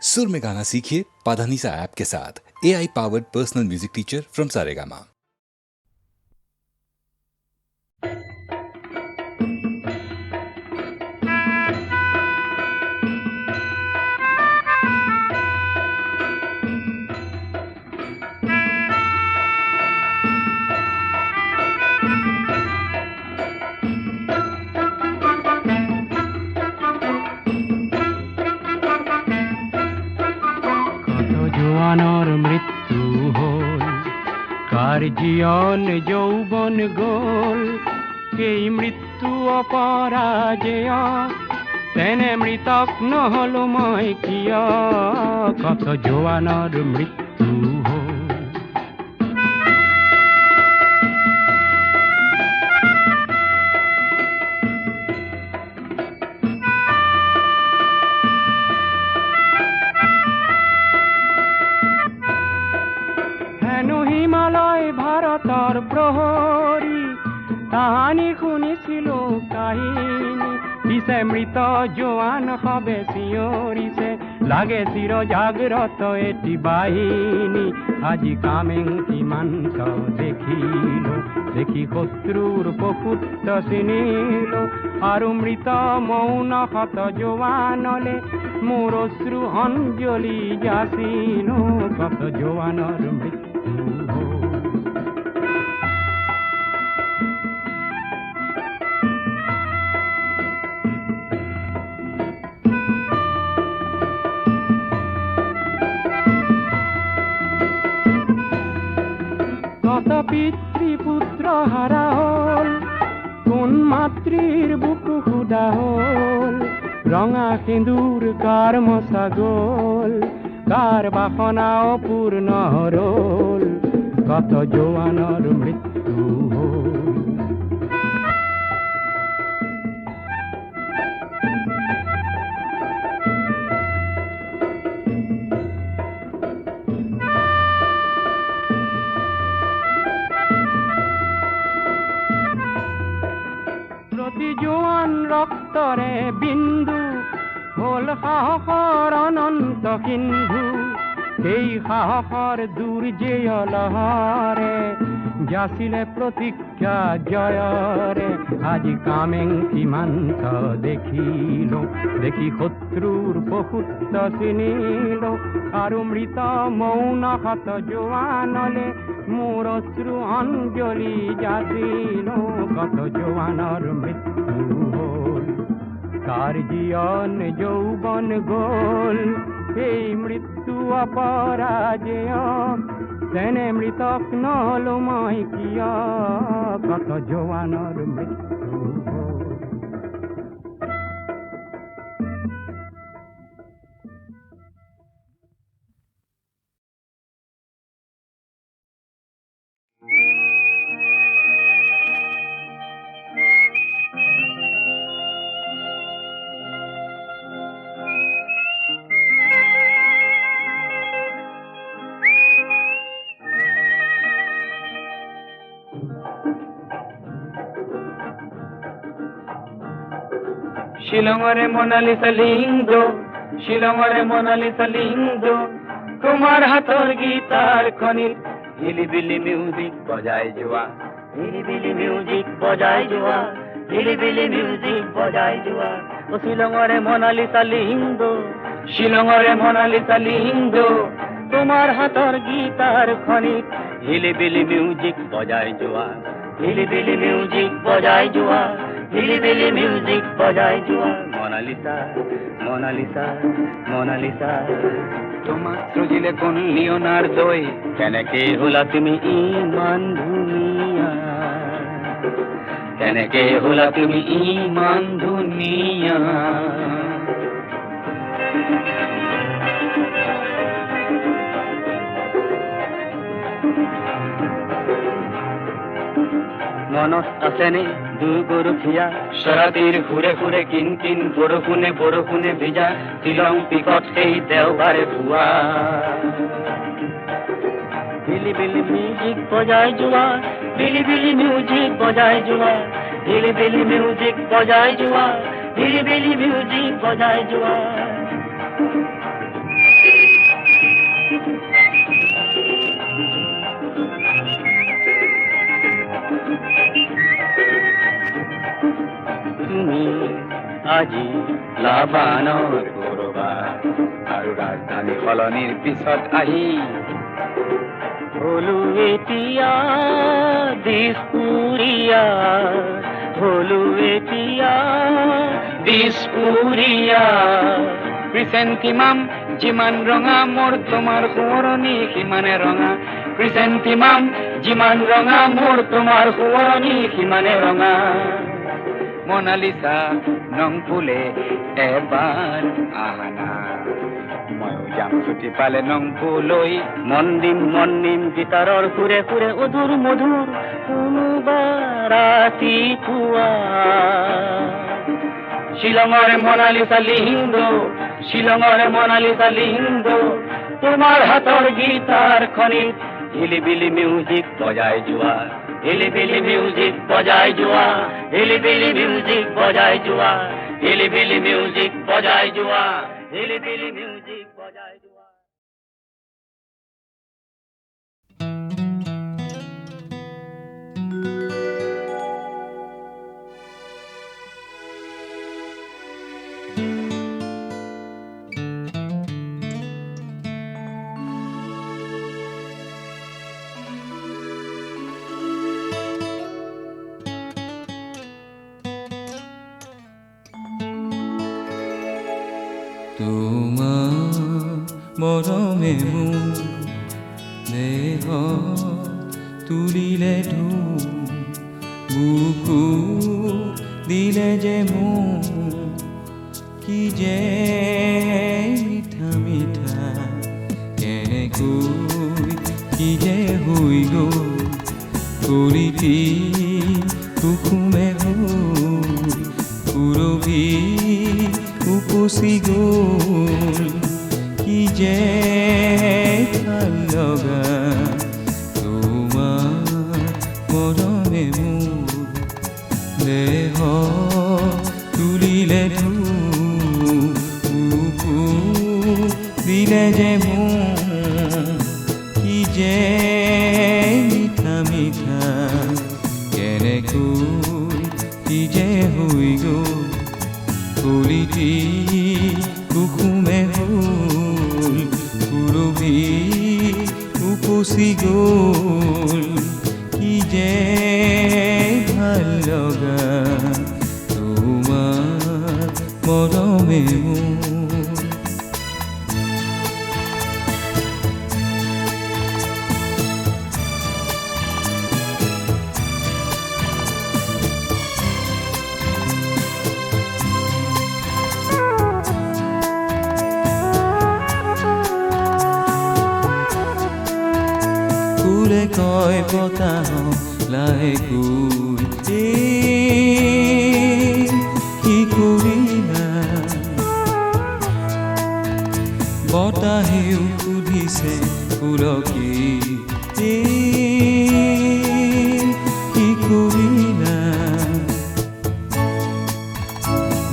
सुर में गाना सीखिए पाधानीसा ऐप के साथ। AI powered personal music teacher from Saregama. জোয়ানোর মৃত্যু হল, কার জীবন যৌবন গোল, এই মৃত্যু অপরাজেয়, তেনে মৃতক নহল মই কিয়, কত জোয়ানোর মৃত্যু হল। হিমালয় ভারতর প্রহরী তাহানি শুনিছিল কাহিনী, পিছে মৃত জোয়ান হবে শিয়রিছে, লাগে চির জাগ্রত এটি বাহিনী। আজি কামেং কিমান্ত দেখিল, দেখি শত্রুর প্রকুত্ত চিনিল, আৰু মৃত মৌন শত জোৱানলে মোৰ অশ্ৰু অঞ্জলি যাচিল, কত জোৱানৰ মৃত্যু। কত পিতৃপুত্র হারা হল, কোন মাতৃর বুকু খুদা হল, রঙা সিঁদুর কার মশাগোল, কার বাসনা অপূর্ণ হরল, কত জোয়ানোর মৃত্যু হল। প্রতি জোয়ান রক্তরে বিন্দু হল সাহসৰ অনন্ত সিন্ধু, সেই সাহসৰ দুৰ্জেয় লহৰে যাচিলে প্ৰতিজ্ঞা জয়ৰে। আজি কামেং সীমান্ত দেখিল, দেখি শত্ৰুৰ প্ৰকুত্ত চিনিল, আৰু মৃত মৌন শত জোৱানলে মোৰ অশ্ৰু অঞ্জলি যাচিল, কত জোৱানৰ মৃত্যু হল, কাৰ জীবন যৌবন গোল, এই মৃত্যু অপৰাজেয়, তেনে মৃতক নহল মই কিয়, কত জোৱানৰ মৃত্যু হল। শিলঙরে মোনালিসা লিঙ্গ, শিলঙরে মোনালিসা লিঙ্গ, তোমার হাতর গীতার খনির হিলিবিলি মিউজিক বজায় জোয়া, হিলিবিলি মিউজিক বজায় জোয়া, হিলিবিলি মিউজিক বজায় জোয়া। ও শিলঙরে মোনালিসা লিঙ্গ, শিলঙরে মোনালিসা লিঙ্গ, তোমার হাতর গীতার খনির হিলিবিলি মিউজিক বজায় জোয়া, হিলিবিলি মিউজিক বজায় জোয়া, হিলিবিলি মিউজিক বজায় জোয়া। মোনালিসা মোনালিসা মোনালিসা, তোমার সজিলে কোন লিওনার্দোয়, কেনেকে হলা তুমি ইমান ধুনিয়া, কেনেকে হলা তুমি ইমান ধুনিয়া। মনত আছেনে দুগরুখিয়া, সরাতির ঘুরে ঘুরে কিন কিন বৰষুণে বৰষুণে ভিজা, শিলং পিকত সেই দেওবাৰে পুৱা। হিলিবিলি মিউজিক বজায় যোৱা, হিলিবিলি মিউজিক বজায় যোৱা, হিলিবিলি মিউজিক বজায় যোৱা, হিলিবিলি মিউজিক বজায় যোৱা। আজি লাভানৰ কৰবাৰ আৰু ৰাজধানী সলনিৰ পিছত আহি হলো এতিয়া দিছপুৰীয়া হলো এতিয়া দিছপুৰীয়া ক্ৰিচেণ্টিমাম যিমান ৰঙা মোৰ তোমাৰ সোঁৱৰণি সিমানে ৰঙা ক্ৰিচেণ্টিমাম যিমান ৰঙা মোৰ তোমাৰ সোঁৱৰণি সিমানে ৰঙা মনালিছা নং ফুলে এবাৰ আহানা ময়ো যাম ছুটি পালে নং ফুলৈ মন দিম গীটাৰৰ সুৰে সুৰে অধুৰ মধুৰ কোনোবা ৰাতিপুৱা শিলঙৰে মনালিছা লিহিন্দ শিলঙৰে মনালিছা লিহিন্দ তোমাৰ হাতৰ গীটাৰ খনিত হিলিবিলি মিউজিক বজাই যোৱা হিলিবিলি মিউজিক বজাই যোৱা হিলিবিলি মিউজিক বজাই যোৱা হিলিবিলি মিউজিক বজাই যোৱা হিলিবিলি মিউজিক বজাই যোৱা তোমাৰ মৰমে মোৰ দেহ তুলিলে বুকু দিলে যে মোৰ কি যে মিঠা মিঠা কেনেকৈ কি যে হৈ গ'ল কৰিতি কুকুমে পুৰবি উপচি গ'ল কি যে ভাল লগা তোমাৰ মৰমে মোৰ দেহ তুলিলে বুকু দিলে যে মোৰ কি যে মিঠা মিঠা কেনেকৈ কি যে হৈ গ'ল কলিটি কুকুমে হ'ল পুৰবি উপচি গ'ল কি যে ভাল লগা তোমাৰ মৰমে মোৰ ফুলে কয় বতাহ লাহেকৈ কি কৰিলা বতাহেও সুধিছে ফুলকি কি কৰিলা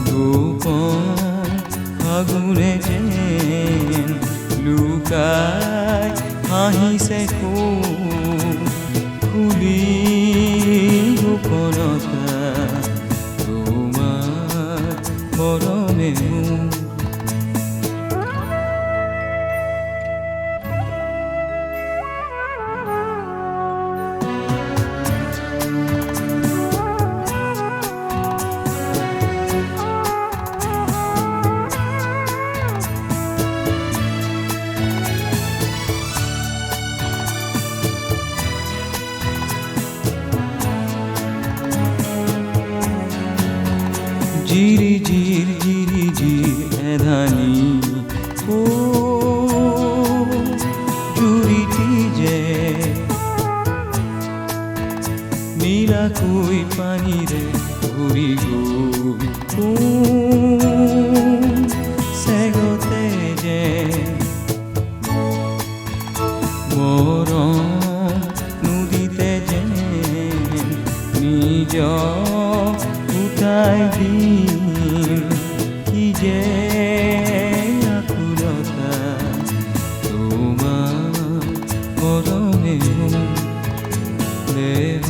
গোপন ফাগুনে যেন লুকাই হাঁহিছে খুলি গোপনতা তোমাৰ মৰমে মোৰ জিৰি এধানি জুৰিটি যে নীলাকৈ পানীৰে ভৰি গ'ল চেগতে যে মৰম নদীতে যেন নিজৰ উঠাই দিম কি যে আকুলতা তোমাৰ মৰমে মোৰ দেহ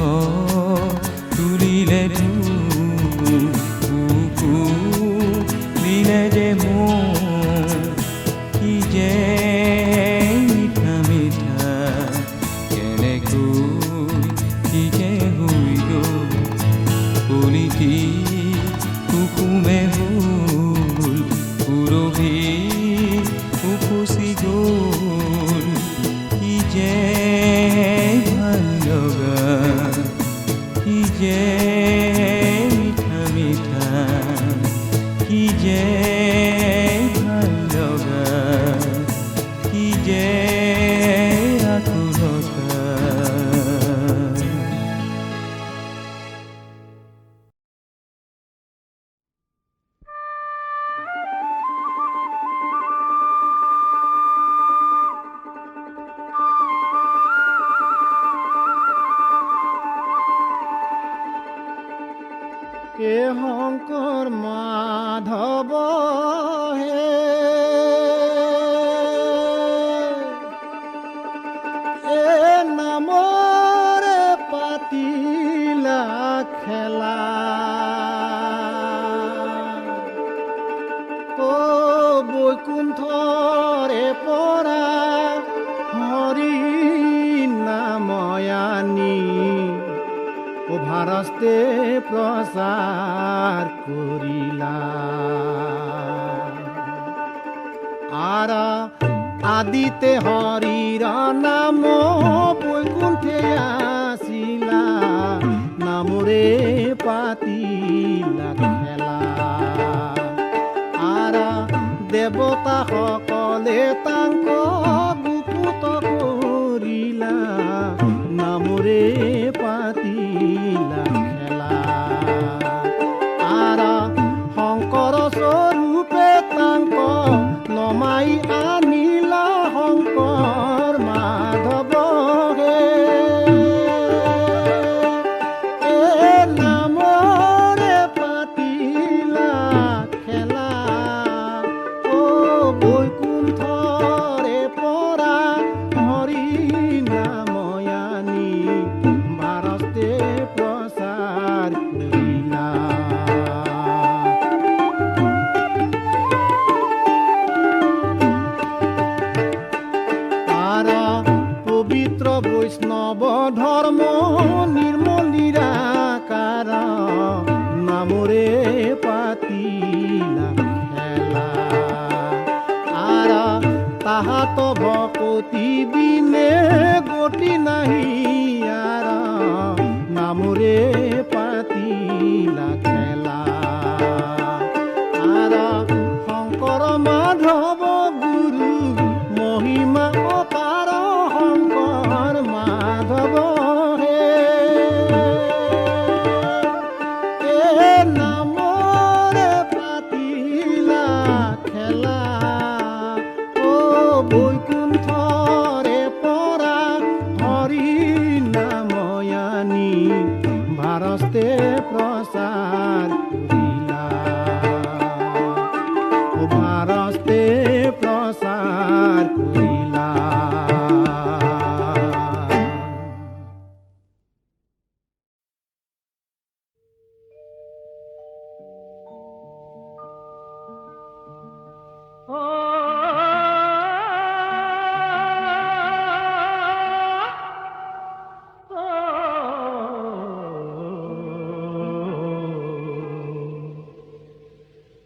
তুলিলে বুকু ভাৰতে প্ৰচাৰ কৰিলা আৰা আদিতে হৰিৰ নাম বৈকুণ্ঠে আছিলা নামৰে পাতিলা খেলা আৰা দেৱতা সকলে তাংক গুপুত কৰিলা নামৰে পাতিলা খেলা আৰা শংকৰ স্বৰূপে তাংক নমাই আনিলা শংকৰ মাধৱ হে নামৰে পাতিলা খেলা অ বৈকুণ্ঠৰে পৰা হৰি নাময়ানী ভাৰতে প্ৰচাৰ কৰিলা পবিত্ৰ বৈষ্ণৱ ধৰ্ম নিৰ্মল নিৰাকাৰ নামৰে পাতিলা খেলা আৰা তাহাত ভকতি বিনে গতি নাহি আৰা নামৰে পাতিলা খেলা আৰা শংকৰ মাধৱ গুৰু মহিমা অপাৰ শংকৰ মাধৱ হে নামৰে পাতিলা খেলা অ বৈকুণ্ঠৰে পৰা হৰি নাময়ানী ভাৰতে প্ৰচাৰ কৰিলা ভাৰতে প্ৰচাৰ কৰিলা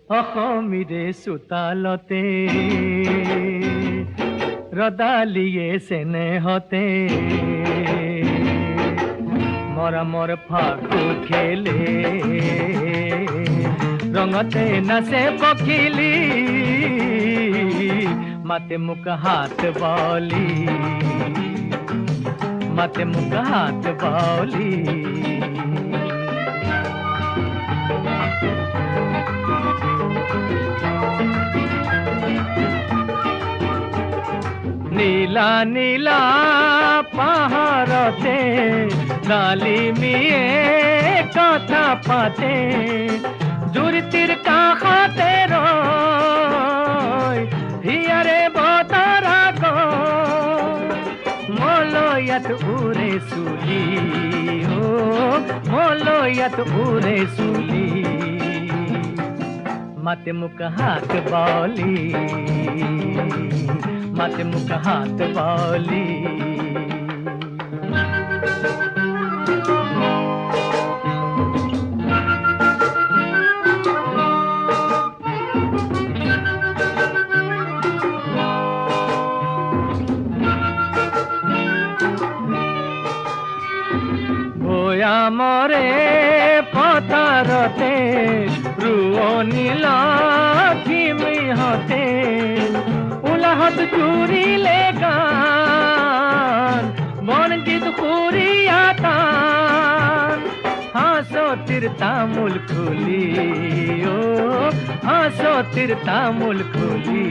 অসমীৰে চোতালতে ৰদালিয়ে চেনেহতে মৰমৰ ফাকু খেলে ৰঙতে নাচে পখিলি মাতে মোক হাত বলি মাতে মোক হাত বলি নীলা নীলা পাহাৰতে ডালিমিয়ে কথা পাতে জুৰিটিৰ কাষতে ৰয় হিয়াৰে বতৰা মলয়াত উৰে চুলি মলয়াত উৰে চুলি মাতে মোক হাত বলি মাতে মোক হাত বলি ভৈয়ামৰে পথাৰতে ৰোৱনী লখিমীহঁতে উলাহত জুৰিলে গান বনগীত সুৰীয়া টান হাঁচতিৰ তামোল খুলি হাঁচতিৰ তামোল খুলি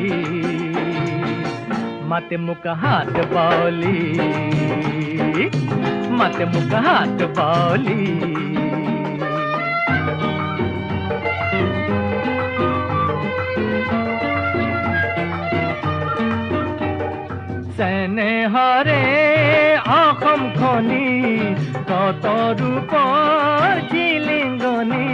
মাতে মোক হাত বলি মাতে মোক হাত বলি চেনেহৰে অসমখনি কত ৰূপৰ জিলিংগনি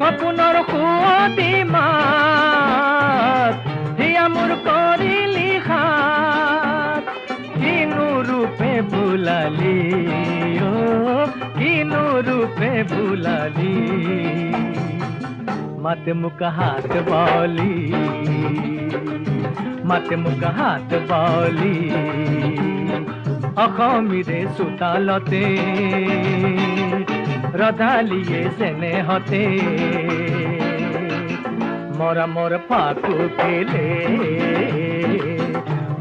সপোনৰ সুৱতি মাত হিয়া মোৰ কৰিলি হাত কিনো ৰূপে বোলালি কিনো ৰূপে ভুলালি মাতে মুখ হাত বলি মাতে মুখ হাত বলি অখমিরে সুতালতে রধালিয়ে সেনে হতে মরা মোর ফাকু খেলে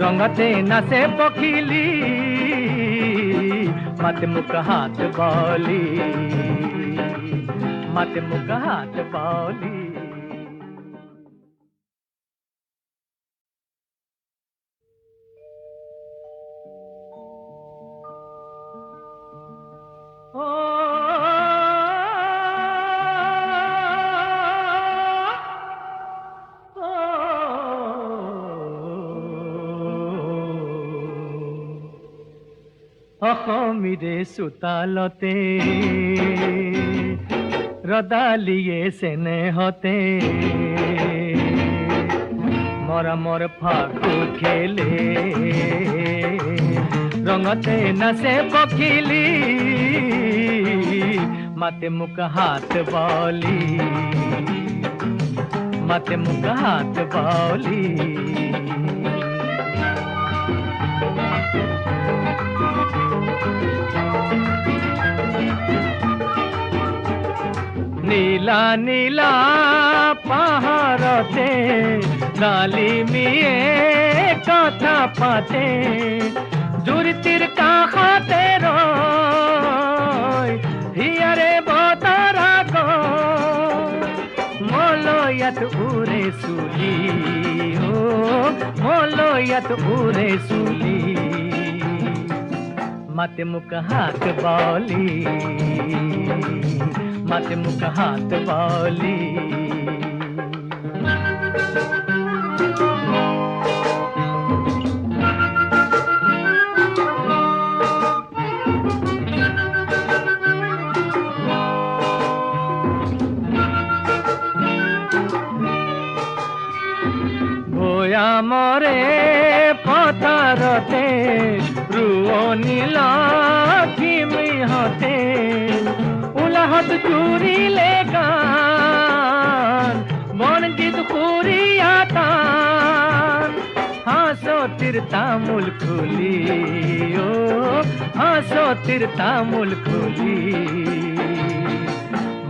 রঙতে নাচে পখিলি মাতে মুখ হাত বলি মাতে মুখ হাত বলি অখমিরে সুতালতে রদালিয়ে সেনে হতে মরা মোর ফাকু খেলে রঙতে নাচে পখিলি মাতে মুখ হাত বলি মাতে মুখ হাত বলি নীলা নীলা পাহাড়তে ডালি মিয়ে কথা পাতে জুরিতির কাহাতে রয় হিয়ারে বতারা গো মলয়াত উরে সুলি ও মলয়াত উরে সুলি মাতে মুখ হাত বলি মাতে মুখ হাত বলি ভোয়া মরে পথারতে রুও নীলা খিমি হতে উলাহত চুরিলে গান বনজিত কুরিয়া তান হাসো তীর তামুল খুলি ও হাসো তীর তামুল খুলি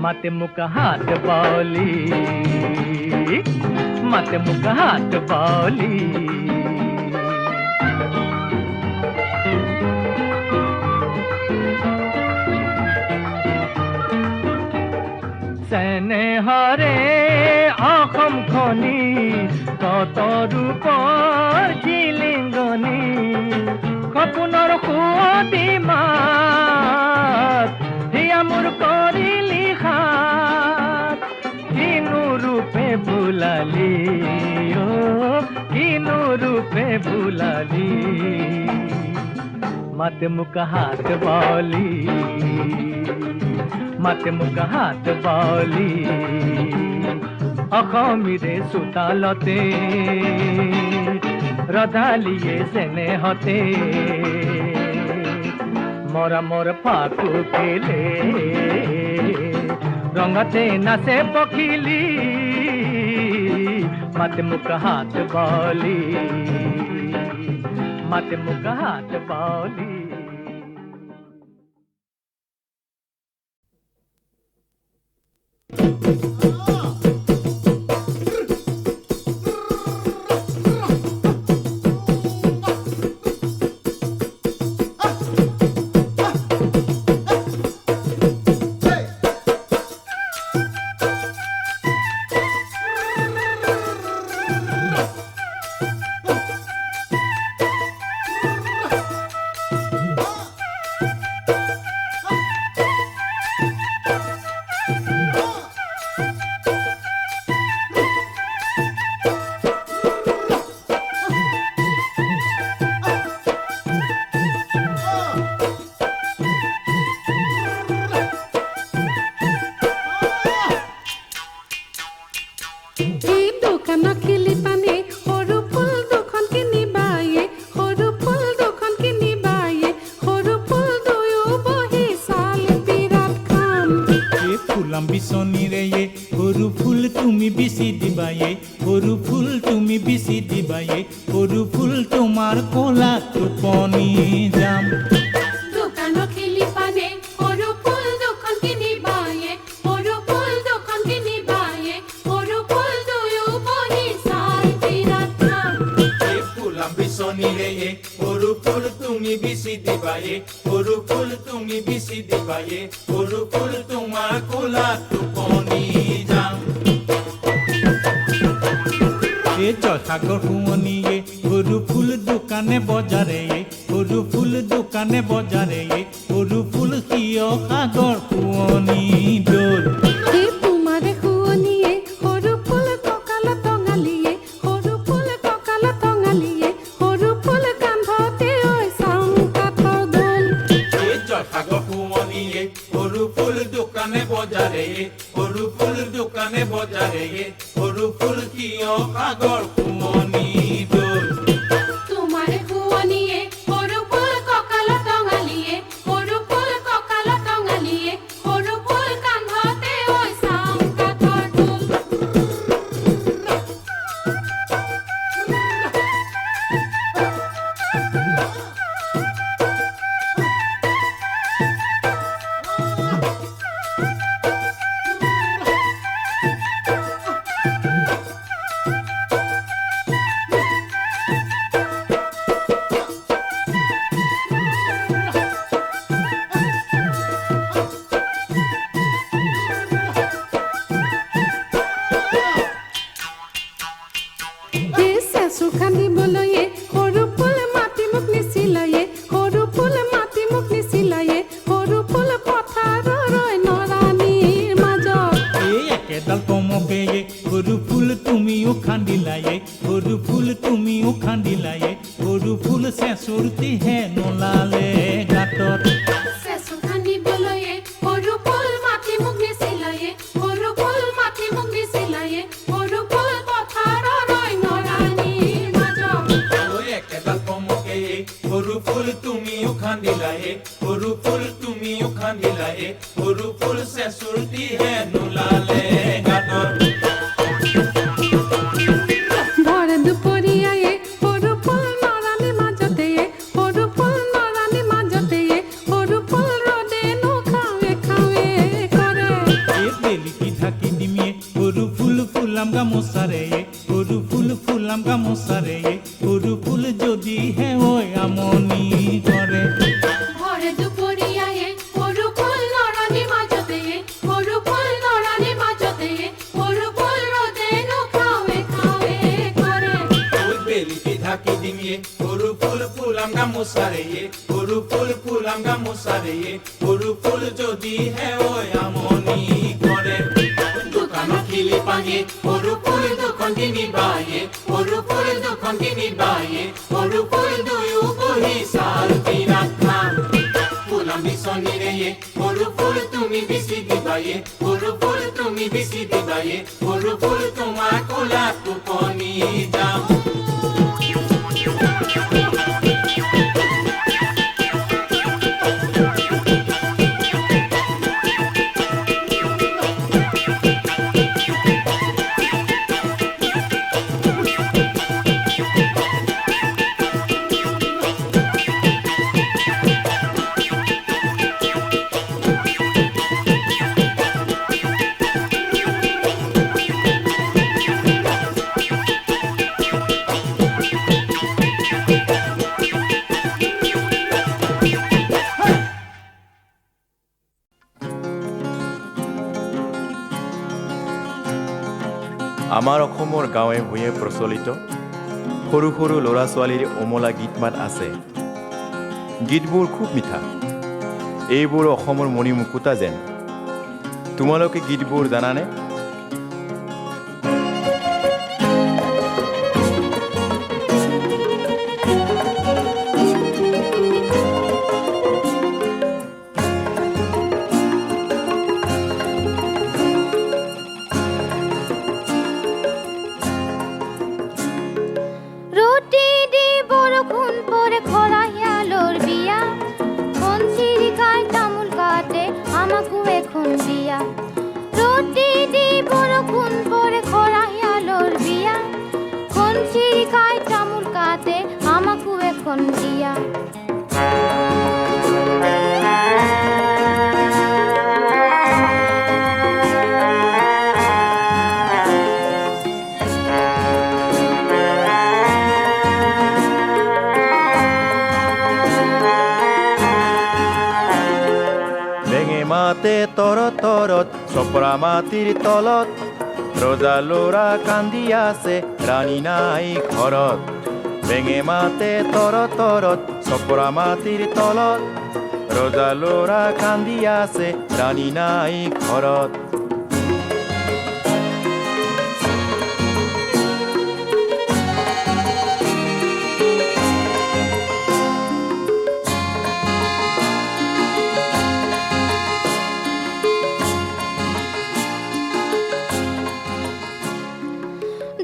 মাতে মুখ হাত বলি মাতে মুখ হাত বলি সেনে হরে অখম খনি কত রূপর ঝিলিঙ্গনি খপুনর খুয়তি মাত হিয়া মোর করিলি খাত কিনু রূপে ভুলালি ও কিনু রূপে ভুলালি মাতে মুখ হাত বলি মাতে মুখ হাত বলি অখমিরে সুতালতে রধালিয়ে সেনে হতে মরা মোর ফাকু খেলে রঙতে নাচে পখিলি মাতে মুখ হাত বলি মাতে মুখ হাত বলি বিচনীৰে সৰু ফুল তুমি বিচি দিবা সৰু ফুল তুমি বিচি দিবা সৰু ফুল তোমাৰ ক'লা টোপনি যাম দোকানত খেলি পানে সৰু ফুল দুখন কিনিবায়ে সৰু ফুল দুখন কিনিবায়ে সৰু ফুল দুয়ো বহি চাই বিৰাট খাম এই ফুলাম বিচনীৰে সৰু ফুল তুমি বিচি দিবা সৰু ফুল তুমি বিচি দিবা সৰু ফুল তোমাৰ ক'লা টোপনি যাম এই জয়সাগৰ শুৱনিয়ে সৰু ফুল দোকানে বজাৰে সৰু ফুল দোকানে বজাৰে সৰু ফুল কিয় সাগৰ শুৱনি দৌল এই তোমাৰে শুৱনিয়ে সৰু ফুল কঁকালত টঙালিয়ে সৰু ফুল কঁকালত টঙালিয়ে সৰু ফুল কান্ধতে ঐ চাম কাঠৰ দোল এই জয়সাগৰ শুৱনিয়ে সৰু ফুল দোকানে বজাৰে সৰু ফুল দোকানে বজাৰে সৰু ফুল কিয় সাগৰ শুৱনি দৌল তোমাৰে শুৱনিয়ে সৰু ফুল কঁকালত টঙালিয়ে সৰু ফুল কঁকালত টঙালিয়ে সৰু ফুল কান্ধতে ঐ চাম কাঠৰ দোল চেঁচু খান্দিবলৈয়ে সৰু ফুল মাতি মোক নিচিলায়ে সৰু ফুল মাতি মোক নিচিলায়ে সৰু ফুল পথাৰৰ নৰাণীৰ মাজত এই একেডাল কমকে সৰু ফুল তুমিও খান্দিলায়ে সৰু ফুল তুমিও খান্দিলায়ে সৰু ফুল চেঁচুৰটিহে নোলালে গাঁতত চেঁচু খান্দিবলৈয়ে সৰু ফুল মাতি মোক নিচিলায়ে সৰু ফুল মাতি মোক নিচিলায়ে সৰু ফুল পথাৰৰ নৰাণীৰ মাজত ঐ একেডাল কমকে সৰু ফুল তুমিও খান্দিলায়ে সৰু ফুল তুমিও খান্দিলায়ে সৰু ফুল চেঁচুৰটিহে নোলালে গাঁতত ভৰ দুপৰীয়ায়ে সৰু ফুল নৰাণীৰ মাজতে সৰু ফুল নৰাণীৰ মাজতে সৰু ফুল ৰ'দেনো খাৱে খাৱে কৰে এই বেলিকি ঢাকি দিমিয়ে সৰু ফুল ফুলাম গামোচাৰে সৰু ফুল ফুলাম গামোচাৰে সৰু ফুল যদিহে ঐ আমনি কৰে ভৰ দুপৰীয়ায়ে সৰু ফুল নৰাণীৰ মাজতে সৰু ফুল নৰাণীৰ মাজতে সৰু ফুল ৰ'দেনো খাৱে খাৱে কৰে ঐ বেলিকি ঢাকি দিমিয়ে সৰু ফুল ফুলাম গামোচাৰে সৰু ফুল ফুলাম গামোচাৰে সৰু ফুল যদিহে ঐ আমনি কৰে দোকানত কিলি পাঙে সৰু ফুল দুখন কিনিবায়ে সৰু ফুল দুখন কিনিবায়ে সৰু ফুল দুয়ো বহি চাল বিৰাট খাম ফুলাম বিচনীৰে সৰু ফুল তুমি বিচি দিবায়ে সৰু ফুল তুমি বিচি দিবায়ে সৰু ফুল তোমাৰ ক'লা টোপনি যাম আমাৰ অসমৰ গাঁৱে ভূঞে প্ৰচলিত সৰু সৰু ল'ৰা ছোৱালীৰ অমলা গীত মাত আছে গীতবোৰ খুব মিঠা এইবোৰ অসমৰ মণিমুকুতা যেন তোমালোকে গীতবোৰ জানানে দিয়া সন্ধিয়া বেঙে মাতে তৰত চপৰা মাটিৰ তলত ৰজা ল'ৰা কান্দি আছে ৰাণী নাই ঘৰত বেঙে মাতে তৰত চপৰা মাটিৰ তলত ৰজা ল'ৰা কান্দি আছে ৰাণী নাই ঘৰত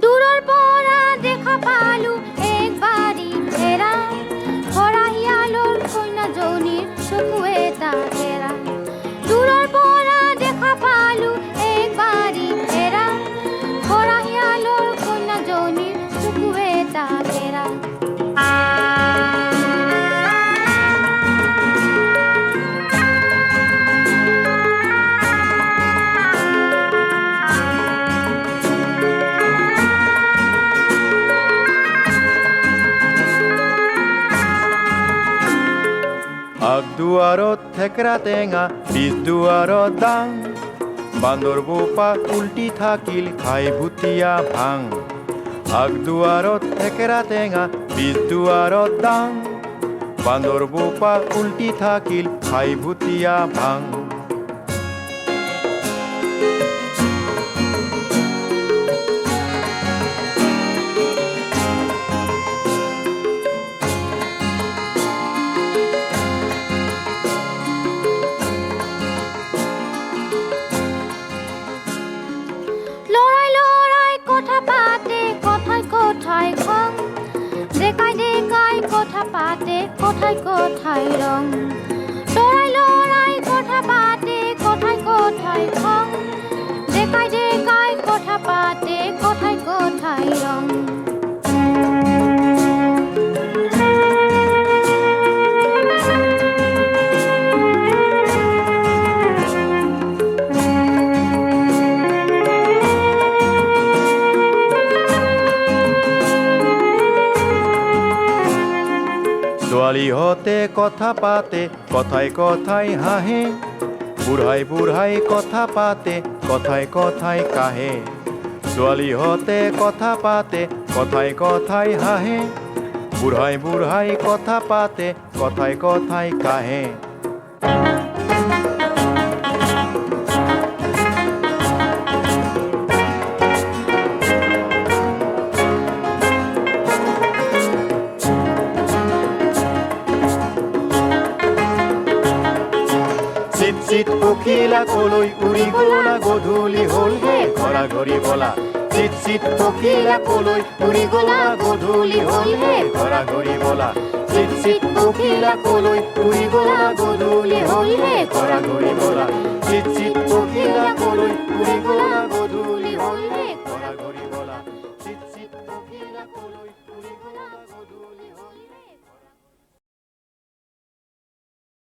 দূৰৰ পৰা দেখা পালো এক বাৰী ঘেৰা ভৰা শিয়ালৰ কন্যাজনীৰ চকু এটা ঘেৰা দূৰৰ পৰা দেখা পালো এক বাৰী ঘেৰা ভৰা শিয়ালৰ কন্যাজনীৰ চকু এটা ঘেৰা আগদুৱাৰত থেকেৰা টেঙা পিছ দুৱাৰত দাং বান্দৰ বোপা উল্টি থাকিল খাই ভুটীয়া ভাং আগদুৱাৰত থেকেৰা টেঙা পিছ দুৱাৰত দাং বান্দৰ বোপা উল্টি থাকিল খাই ভুটীয়া ভাং লৰাই লৰাই কথা পাতে কথাই কথাই খং ডেকাই ডেকাই কথা পাতে কথাই কথাই ৰং লৰাই লৰাই কথা পাতে কথাই কথাই খং ডেকাই ডেকাই কথা পাতে কথাই কথাই ৰং ছোৱালীহঁতে কথা পাতে কথাই কথাই হাঁহে বুঢ়াই বুঢ়াই কথা পাতে কথাই কথাই কাহে ছোৱালীহঁতে কথা পাতে কথাই কথাই হাঁহে বুঢ়াই বুঢ়াই কথা পাতে কথাই কথাই কাহে চিট চিট পখিলা কলৈ উৰি গলা গধূলি হ'ল হে ঘৰা ঘৰি বলা চিট চিট পখিলা কলৈ উৰি গলা গধূলি হ'ল হে ঘৰা ঘৰি বলা চিট চিট পখিলা কলৈ উৰি গলা গধূলি হ'ল হে ঘৰা ঘৰি বলা চিট চিট পখিলা কলৈ উৰি গলা